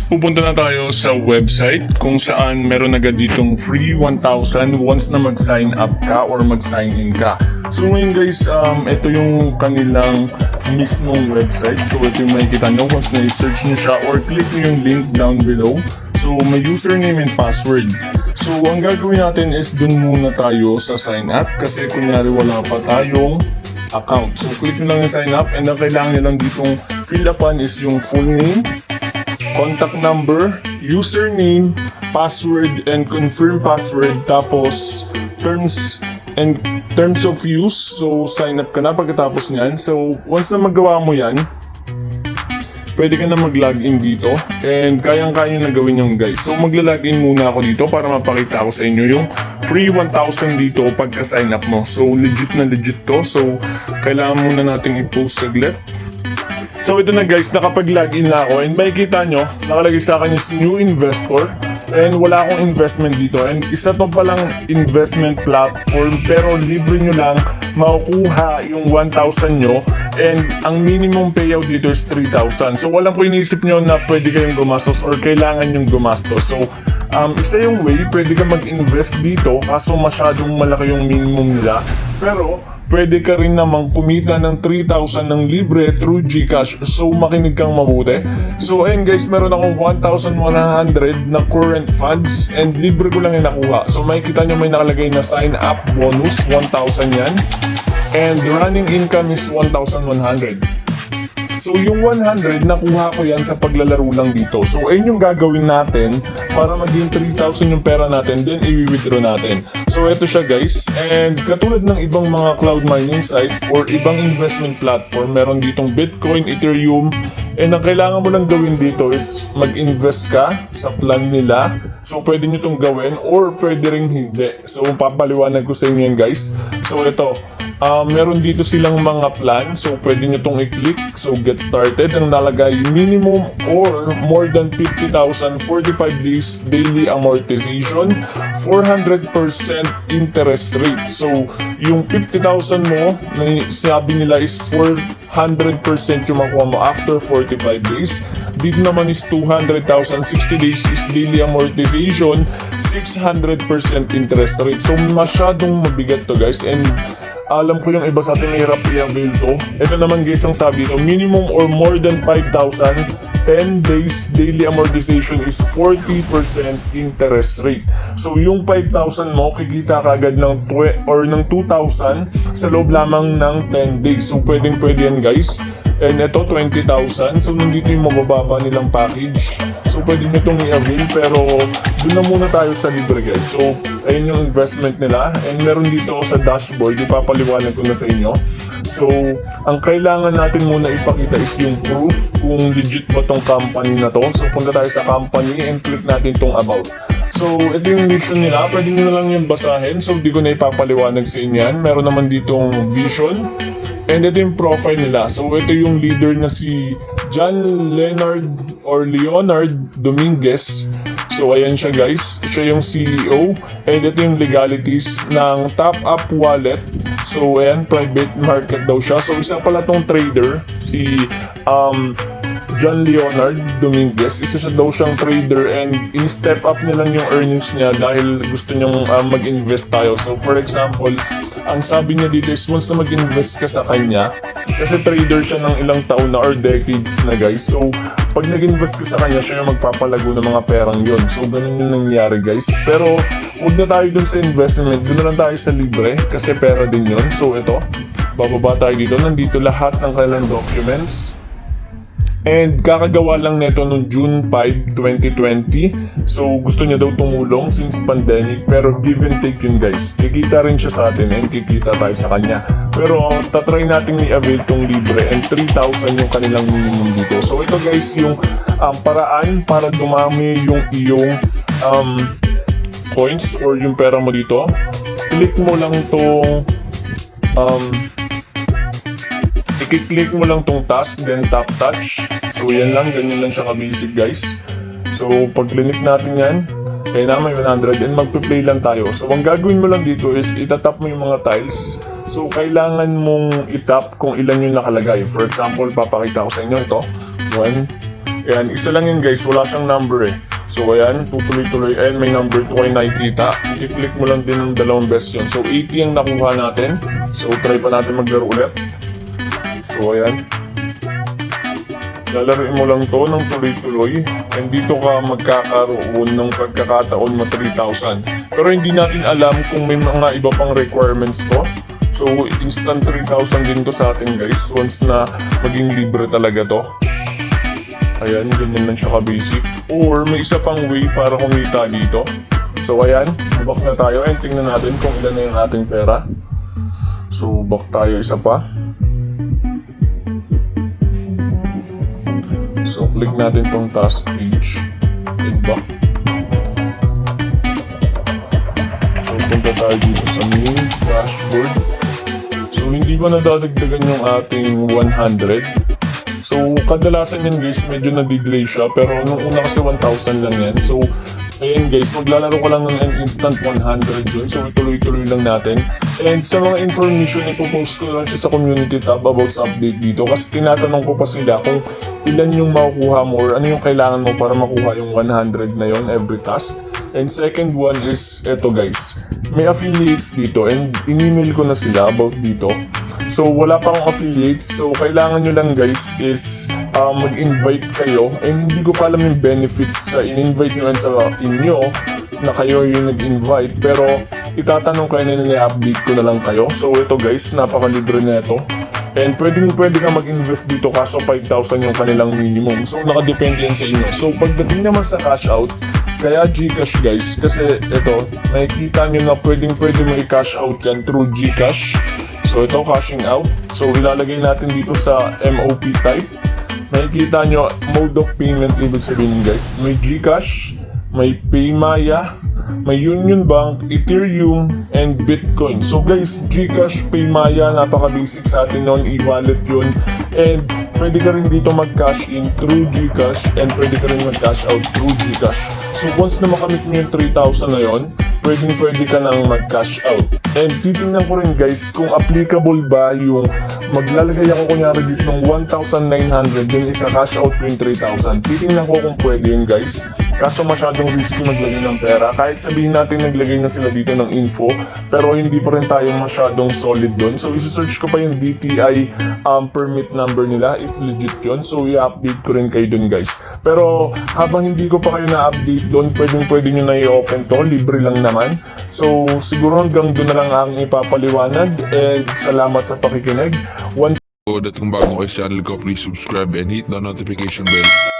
Pupunta na tayo sa website kung saan meron agad ditong free 1,000 once na mag-sign up ka or mag-sign in ka. So ngayon guys, ito yung kanilang mismong website. So ito yung makikita nyo once na i-search nyo siya or click nyo yung link down below. So may username and password. So ang gagawin natin is dun muna tayo sa sign up kasi kunyari wala pa tayong account. So click nyo lang yung sign up and ang kailangan nyo lang ditong fill upan is yung full name, contact number, username, password, and confirm password. Tapos terms of use. So sign up ka na pagkatapos niyan. So once na magawa mo yan, pwede ka na mag-login dito and kayang-kaya na gawin yung guys. So magla-login muna ako dito para mapakita ko sa inyo yung free 1,000 dito pagka-sign up mo. So legit na legit to. So kailangan muna nating i-post saglit. So ito na guys, nakapag-login na ako and makikita nyo, nakalagay sa akin is new investor and wala akong investment dito and isa to palang investment platform pero libre nyo lang makukuha yung 1,000 nyo and ang minimum payout dito is 3,000. So walang po iniisip nyo na pwede kayong gumastos or kailangan yung gumastos. So isa yung way, pwede ka mag-invest dito kaso masyadong malaki yung minimum nila pero pwede ka rin namang kumita ng 3,000 ng libre through GCash. So makinig kang mabuti. So ayun guys, meron akong 1,100 na current funds and libre ko lang yung nakuha. So makikita nyo may nakalagay na sign up bonus, 1,000 yan. And running income is 1,100. So yung 100, nakuha ko yan sa paglalaro lang dito. So ayun yung gagawin natin para maging 3,000 yung pera natin, then i-withdraw natin. So ito siya guys, and katulad ng ibang mga cloud mining site or ibang investment platform, meron ditong Bitcoin, Ethereum, and ang kailangan mo lang gawin dito is mag-invest ka sa plan nila. So pwede nyo itong gawin or pwede rin hindi. So papaliwanag ko sa inyo yan guys. So ito, meron dito silang mga plan. So pwede nyo itong i-click. So get started. Ang nalagay minimum or more than 50,000, 45 days daily amortization, 400% interest rate. So yung 50,000 mo, sabi nila is 400% yung makuha mo after 45 days. Dito naman is 200,000, 60 days is daily amortization, 600% interest rate. So masyadong mabigat to guys, and alam ko yung iba sa atin hirap i-avail to. Ito naman guys ang sabi ito, minimum or more than 5,000, 10 days daily amortization is 40% interest rate. So yung 5,000 mo, kikita ka agad ng 2,000 sa loob lamang ng 10 days. So pwedeng pwede yan guys. And ito 20,000. So nandito yung mabababa nilang package. So pwede nyo itong i-avail pero doon na muna tayo sa libre guys. So ayun yung investment nila. And meron dito sa dashboard, ipapaliwanag ko na sa inyo. So ang kailangan natin muna ipakita is yung proof kung legit ba tong company na to. So punta tayo sa company and click natin tong about. So ito yung mission nila, pwede nyo na lang yung basahin. So di ko na ipapaliwanag sa inyo yan. Meron naman ditong vision. And ito yung profile nila. So ito yung leader na si Leonard Dominguez. So ayan siya guys. Siya yung CEO. And ito yung legalities ng Top Up Wallet. So ayan, private market daw siya. So isa pala tong trader, si John Leonard Dominguez. Isa siya daw siyang trader and in-step up niya lang yung earnings niya dahil gusto niyang mag-invest tayo. So for example, ang sabi niya dito is once na mag-invest ka sa kanya, kasi trader siya ng ilang taon na or decades na guys. So pag nag-invest ka sa kanya, siya yung magpapalago ng mga perang yun. So ganun yung nangyari guys. Pero huwag na tayo dun sa investment, dun na lang tayo sa libre kasi pera din yun. So ito, bababa tayo dito. Nandito lahat ng kailang documents. And kakagawa lang nito noong June 5, 2020. So gusto niya daw tumulong since pandemic. Pero give and take yun guys. Kikita rin siya sa atin and kikita tayo sa kanya. Pero tatry natin i-avail tong libre and 3,000 yung kanilang minimum dito. So ito guys yung paraan para dumami yung iyong coins or yung pera mo dito. Click mo lang tong i-click mo lang tong task, then tap touch. So yan lang, ganyan lang siya ka-basic guys. So pag click natin yan, kaya na may 100 and magpe-play lang tayo. So ang gagawin mo lang dito is itatap mo yung mga tiles. So kailangan mong itap kung ilan yung nakalagay. For example, papakita ko sa inyo ito. 1, Ayan, isa lang yun guys, wala siyang number eh. So ayan, tutuloy-tuloy, ayan may number 2 kayo nakikita. I-click mo lang din ng dalawang beses yun. So 80 ang nakuha natin. So try pa natin maglaro ulit. So ayan. Lalaroin mo lang to ng tuloy-tuloy. And dito ka magkakaroon ng pagkakataon mo 3,000. Pero hindi natin alam kung may mga iba pang requirements to. So instant 3,000 din to sa atin guys. Once na maging libre talaga to. Ayan, ganyan lang siya ka-basic. Or may isa pang way para kumita dito. So ayan, back na tayo and tingnan natin kung ilan na yung ating pera. So back tayo isa pa. So click natin tong task page and back. So punta tayo dito sa main dashboard. So hindi ba nadadagdagan yung ating 100? So, kadalasan yan guys, medyo na-delay siya. Pero nung una kasi 1,000 lang yan. So, ayan guys, maglalaro ka lang ng instant 100 yun. So, ituloy-tuloy lang natin. And sa mga information, ipopost ko lang siya sa community tab about sa update dito. Kasi tinatanong ko pa sila kung ilan yung makukuha mo or ano yung kailangan mo para makuha yung 100 na yon every task. And second one is, eto guys, may affiliates dito and in-email ko na sila about dito. So wala pang affiliates, so kailangan nyo lang guys is mag-invite kayo. And hindi ko pa alam yung benefits sa in-invite nyo sa inyo na kayo yung nag-invite. Pero itatanong kayo na i-update ko na lang kayo. So ito guys, napakalibre na ito. And pwede ka mag-invest dito kaso 5,000 yung kanilang minimum. So nakadepende yan sa inyo. So pagdating naman sa cash out, kaya Gcash guys, kasi ito, makikita nyo na pwede mo i-cash out yan through Gcash. So ito, cashing out. So ilalagay natin dito sa MOP type. Makikita nyo, mode of payment, ibig sabihin guys. May Gcash, may Paymaya, may Union Bank, Ethereum, and Bitcoin. So guys, Gcash, Paymaya, napaka-basic sa atin nun, e-wallet yun. And pwede ka rin dito mag-cash in through Gcash and pwede ka rin mag-cash out through Gcash. So once na makamit mo yung 3,000 na yun, pwede ka nang mag-cash out. And titingnan ko rin guys kung applicable ba yung maglalagay ako kunyari dito ng 1,900 then ika-cash out ko yung 3,000. Titingnan ko kung pwede yun guys. Kaso masyadong risky maglagay ng pera. Kahit sabihin natin naglagay na sila dito ng info, pero hindi pa rin tayo masyadong solid doon. So isi-search ko pa yung DTI permit number nila if legit yun. So i-update ko rin kayo doon guys. Pero habang hindi ko pa kayo na-update doon, pwede nyo na i-open to. Libre lang naman. So siguro hanggang doon na lang ang ipapaliwanag. And salamat sa pakikinig. Once At kung bago kayo sa channel ko, please subscribe and hit the notification bell